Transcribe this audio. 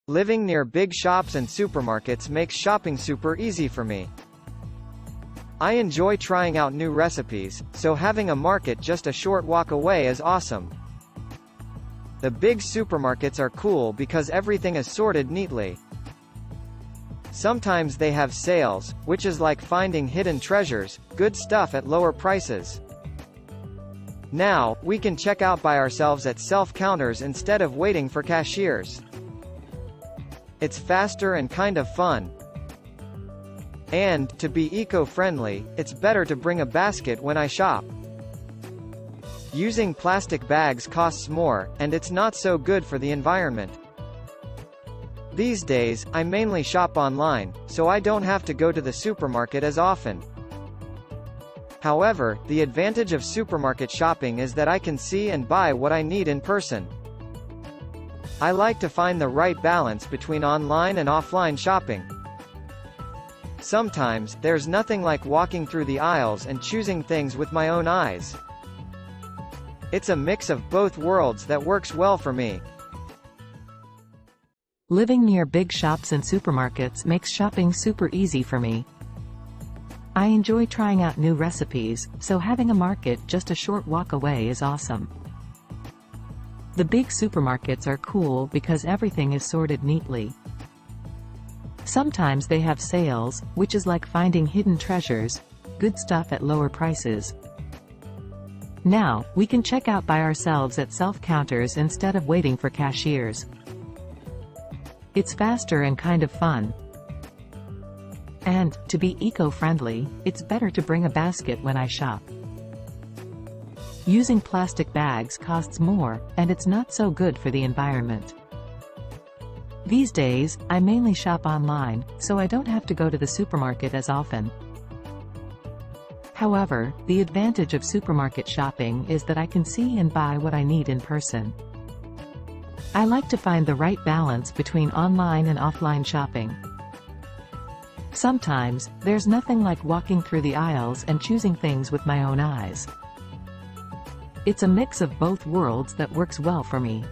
Living near big shops and supermarkets makes shopping super easy for me. I enjoy trying out new recipes, so having a market just a short walk away is awesome. The big supermarkets are cool because everything is sorted neatly. Sometimes they have sales, which is like finding hidden treasures, good stuff at lower prices. Now, we can check out by ourselves at self-counters instead of waiting for cashiers. It's faster and kind of fun. And, to be eco-friendly, it's better to bring a basket when I shop. Using plastic bags costs more, and it's not so good for the environment. These days, I mainly shop online, so I don't have to go to the supermarket as often. However, the advantage of supermarket shopping is that I can see and buy what I need in person. I like to find the right balance between online and offline shopping. Sometimes, there's nothing like walking through the aisles and choosing things with my own eyes. It's a mix of both worlds that works well for me. Living near big shops and supermarkets makes shopping super easy for me. I enjoy trying out new recipes, so having a market just a short walk away is awesome. The big supermarkets are cool because everything is sorted neatly. Sometimes they have sales, which is like finding hidden treasures, good stuff at lower prices. Now, we can check out by ourselves at self-counters instead of waiting for cashiers. It's faster and kind of fun. And, to be eco-friendly, it's better to bring a basket when I shop. Using plastic bags costs more, and it's not so good for the environment. These days, I mainly shop online, so I don't have to go to the supermarket as often. However, the advantage of supermarket shopping is that I can see and buy what I need in person. I like to find the right balance between online and offline shopping. Sometimes, there's nothing like walking through the aisles and choosing things with my own eyes. It's a mix of both worlds that works well for me.